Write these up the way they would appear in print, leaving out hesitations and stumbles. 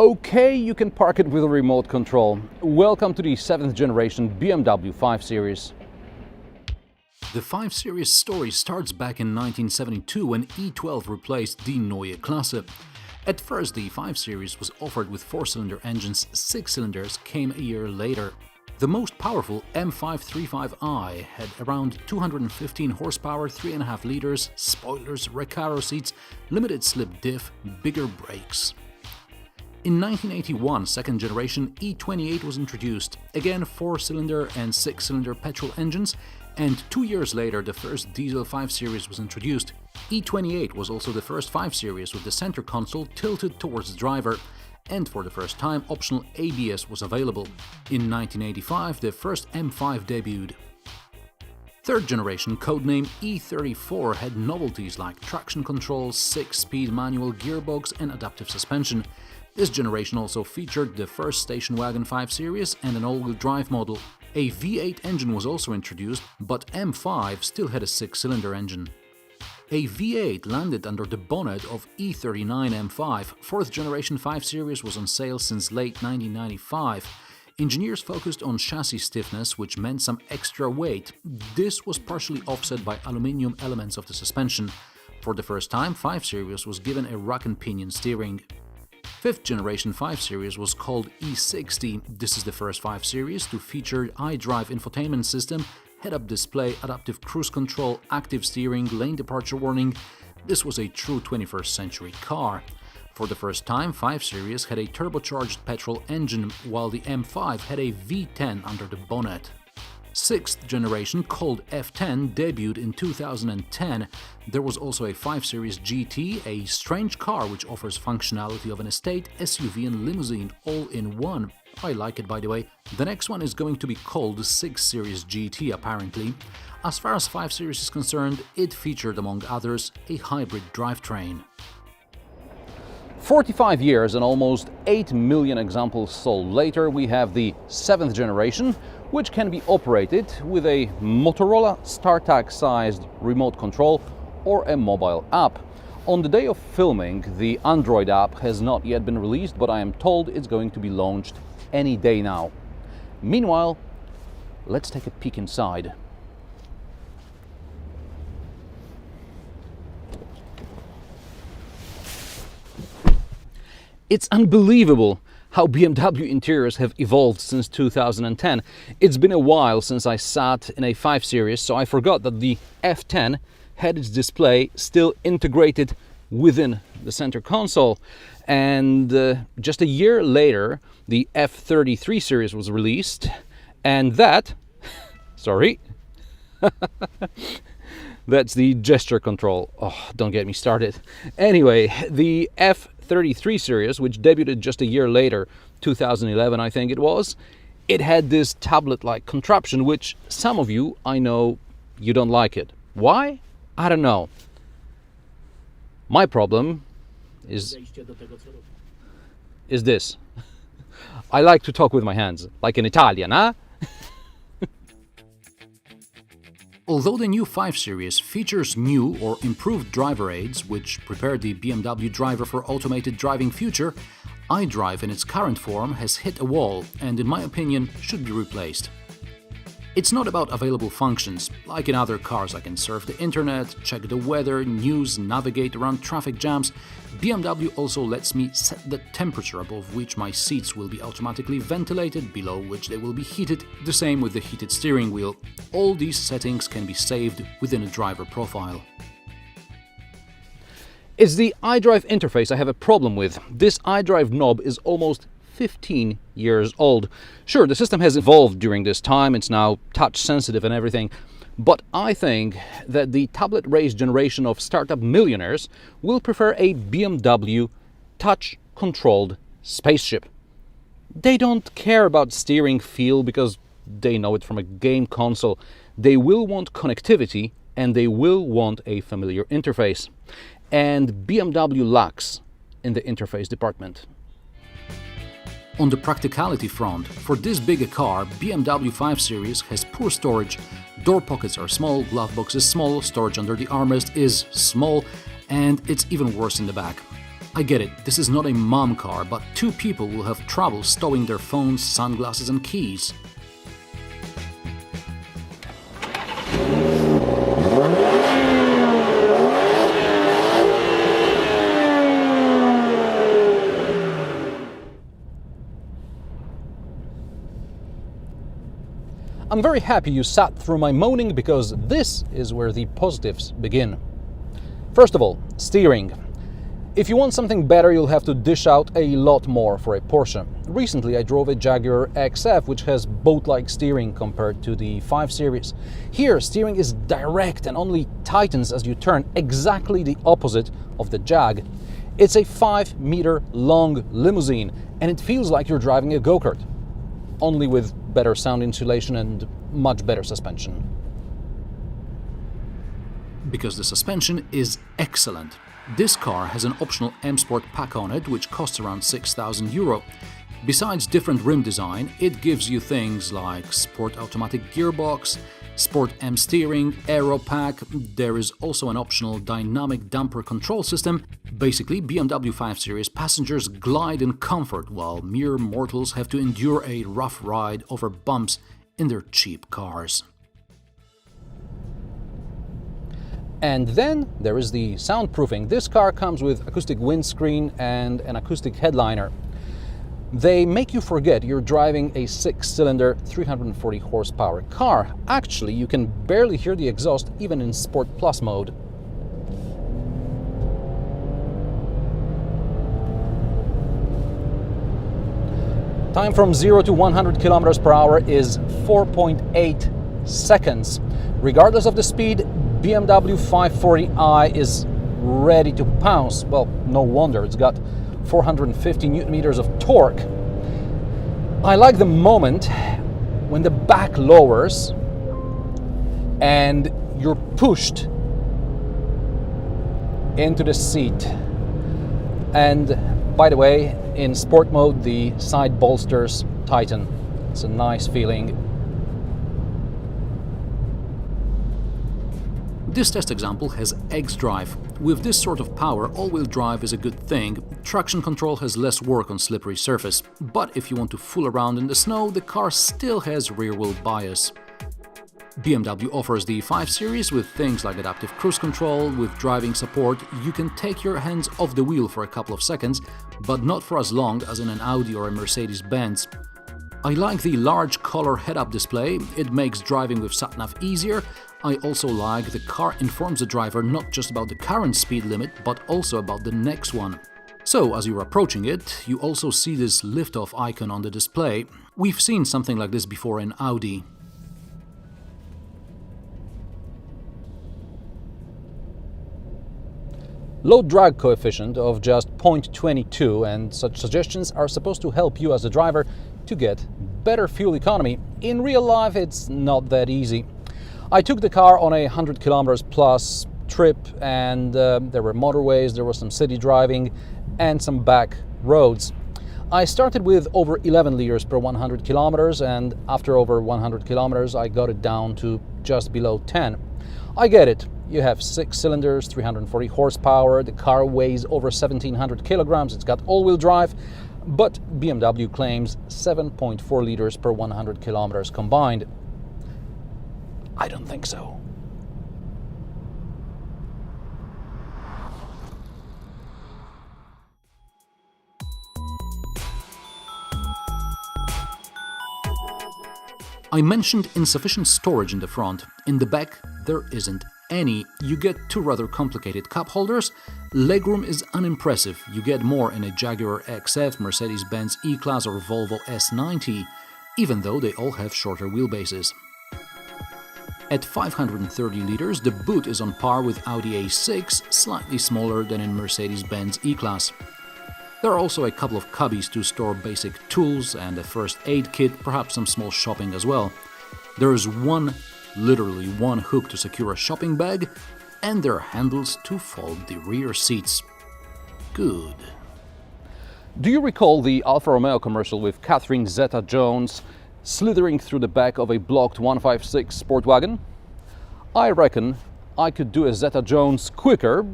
Okay, you can park it with a remote control. Welcome to the 7th generation BMW 5 Series. The 5 Series story starts back in 1972 when E12 replaced the Neue Klasse. At first, the 5 Series was offered with 4-cylinder engines, 6 cylinders came a year later. The most powerful M535i had around 215 horsepower, 3.5 liters, spoilers, Recaro seats, limited slip diff, bigger brakes. In 1981, second generation E28 was introduced, again 4-cylinder and 6-cylinder petrol engines, and 2 years later the first diesel 5 Series was introduced. E28 was also the first 5 Series with the center console tilted towards the driver, and for the first time optional ABS was available. In 1985 the first M5 debuted. Third generation, codename E34, had novelties like traction control, 6-speed manual gearbox and adaptive suspension. This generation also featured the first station wagon 5 Series and an all-wheel drive model. A V8 engine was also introduced, but M5 still had a 6-cylinder engine. A V8 landed under the bonnet of E39 M5. Fourth generation 5 Series was on sale since late 1995. Engineers focused on chassis stiffness, which meant some extra weight. This was partially offset by aluminium elements of the suspension. For the first time, 5 Series was given a rack and pinion steering. Fifth generation 5 Series was called E60. This is the first 5 Series to feature iDrive infotainment system, head-up display, adaptive cruise control, active steering, lane departure warning. This was a true 21st century car. For the first time, 5 Series had a turbocharged petrol engine, while the M5 had a V10 under the bonnet. Sixth generation, called F10, debuted in 2010. There was also a 5 Series GT, a strange car which offers functionality of an estate, SUV and limousine all in one. I like it, by the way. The next one is going to be called the 6 Series GT, apparently. As far as 5 Series is concerned, it featured, among others, a hybrid drivetrain. 45 years and almost 8 million examples sold later, we have the 7th generation, which can be operated with a Motorola StarTAC-sized remote control or a mobile app. On the day of filming, the Android app has not yet been released, but I am told it's going to be launched any day now. Meanwhile, let's take a peek inside. It's unbelievable how BMW interiors have evolved since 2010. It's been a while since I sat in a 5 Series, so I forgot that the F10 had its display still integrated within the center console. And just a year later, the F33 series was released, and that, sorry, that's the gesture control. Oh, don't get me started. Anyway, the F33 series, which debuted just a year later, 2011 I think it was, it had this tablet-like contraption, which some of you, I know, you don't like it. Why? I don't know. My problem is this. I like to talk with my hands, like an Italian, huh? Although the new 5 Series features new or improved driver aids, which prepare the BMW driver for automated driving future, iDrive in its current form has hit a wall and, in my opinion, should be replaced. It's not about available functions. Like in other cars, I can surf the internet, check the weather, news, navigate around traffic jams. BMW also lets me set the temperature above which my seats will be automatically ventilated, below which they will be heated, the same with the heated steering wheel. All these settings can be saved within a driver profile. It's the iDrive interface I have a problem with. This iDrive knob is almost 15 years old. Sure, the system has evolved during this time, it's now touch sensitive and everything, but I think that the tablet-raised generation of startup millionaires will prefer a BMW touch-controlled spaceship. They don't care about steering feel because they know it from a game console. They will want connectivity and they will want a familiar interface. And BMW lacks in the interface department. On the practicality front, for this big a car, BMW 5 Series has poor storage. Door pockets are small, glove box is small, storage under the armrest is small, and it's even worse in the back. I get it, this is not a mom car, but two people will have trouble stowing their phones, sunglasses and keys. I'm very happy you sat through my moaning, because this is where the positives begin. First of all, steering. If you want something better, you'll have to dish out a lot more for a Porsche. Recently I drove a Jaguar XF, which has boat-like steering compared to the 5 Series. Here, steering is direct and only tightens as you turn, exactly the opposite of the Jag. It's a 5-meter long limousine, and it feels like you're driving a go-kart, only with better sound insulation and much better suspension. Because the suspension is excellent. This car has an optional M Sport pack on it, which costs around 6,000 euro. Besides different rim design, it gives you things like Sport automatic gearbox, Sport M steering, aero pack. There is also an optional dynamic damper control system. Basically, BMW 5 Series passengers glide in comfort, while mere mortals have to endure a rough ride over bumps in their cheap cars. And then there is the soundproofing. This car comes with acoustic windscreen and an acoustic headliner. They make you forget you're driving a 6-cylinder, 340 horsepower car. Actually, you can barely hear the exhaust even in Sport Plus mode. Time from 0 to 100 kilometers per hour is 4.8 seconds. Regardless of the speed, BMW 540i is ready to pounce. Well, no wonder, it's got 450 newton meters of torque. I like the moment when the back lowers and you're pushed into the seat. And by the way, in sport mode, the side bolsters tighten. It's a nice feeling. This test example has X-Drive. With this sort of power, all-wheel drive is a good thing. Traction control has less work on slippery surface. But if you want to fool around in the snow, the car still has rear-wheel bias. BMW offers the 5 Series with things like adaptive cruise control. With driving support, you can take your hands off the wheel for a couple of seconds, but not for as long as in an Audi or a Mercedes-Benz. I like the large color head-up display. It makes driving with sat-nav easier. I also like the car informs the driver not just about the current speed limit, but also about the next one. So, as you're approaching it, you also see this lift-off icon on the display. We've seen something like this before in Audi. Low drag coefficient of just 0.22, and such suggestions are supposed to help you as a driver to get better fuel economy. In real life, it's not that easy. I took the car on a 100 kilometers plus trip, and there were motorways, there was some city driving and some back roads. I started with over 11 liters per 100 kilometers, and after over 100 kilometers I got it down to just below 10. I get it. You have 6 cylinders, 340 horsepower, the car weighs over 1700 kilograms, it's got all-wheel drive, but BMW claims 7.4 liters per 100 kilometers combined. I don't think so. I mentioned insufficient storage in the front. In the back, there isn't any. You get two rather complicated cup holders. Legroom is unimpressive. You get more in a Jaguar XF, Mercedes-Benz E-Class or Volvo S90, even though they all have shorter wheelbases. At 530 liters, the boot is on par with Audi A6, slightly smaller than in Mercedes-Benz E-Class. There are also a couple of cubbies to store basic tools and a first aid kit, perhaps some small shopping as well. There is literally one hook to secure a shopping bag, and there are handles to fold the rear seats. Good. Do you recall the Alfa Romeo commercial with Catherine Zeta-Jones slithering through the back of a blocked 156 sport wagon? I reckon I could do a Zeta-Jones quicker,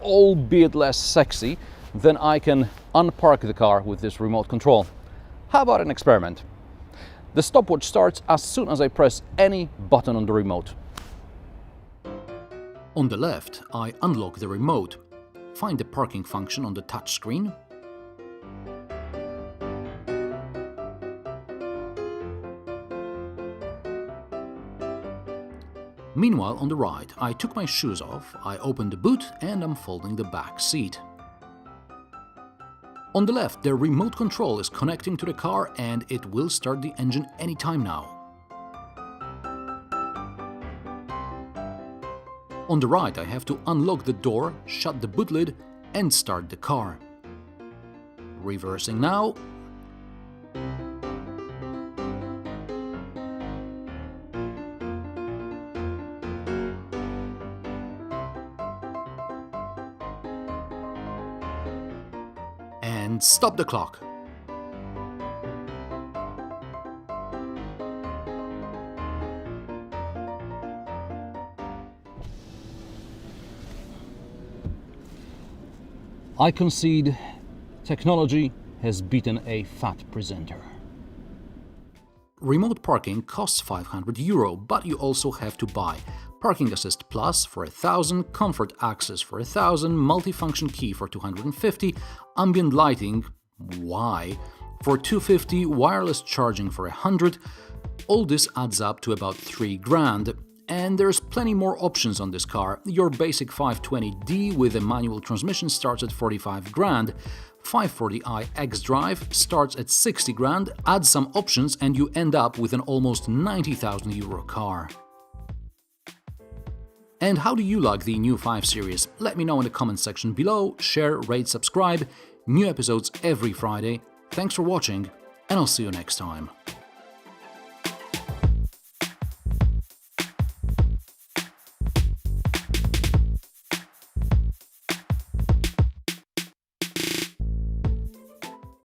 albeit less sexy, then I can unpark the car with this remote control. How about an experiment? The stopwatch starts as soon as I press any button on the remote. On the left, I unlock the remote, find the parking function on the touch screen, meanwhile, on the right, I took my shoes off, I opened the boot and I'm folding the back seat. On the left, the remote control is connecting to the car and it will start the engine anytime now. On the right, I have to unlock the door, shut the boot lid and start the car. Reversing now. And stop the clock. I concede technology has beaten a fat presenter. Remote parking costs €500, but you also have to buy Parking Assist Plus for $1,000, Comfort Access for $1,000, Multifunction Key for $250, Ambient Lighting, why, for $250, Wireless Charging for $100. All this adds up to about $3,000. And there's plenty more options on this car. Your basic 520D with a manual transmission starts at $45,000. 540i X-Drive starts at $60,000. Add some options and you end up with an almost €90,000 car. And how do you like the new 5 Series? Let me know in the comment section below. Share, rate, subscribe. New episodes every Friday. Thanks for watching, and I'll see you next time.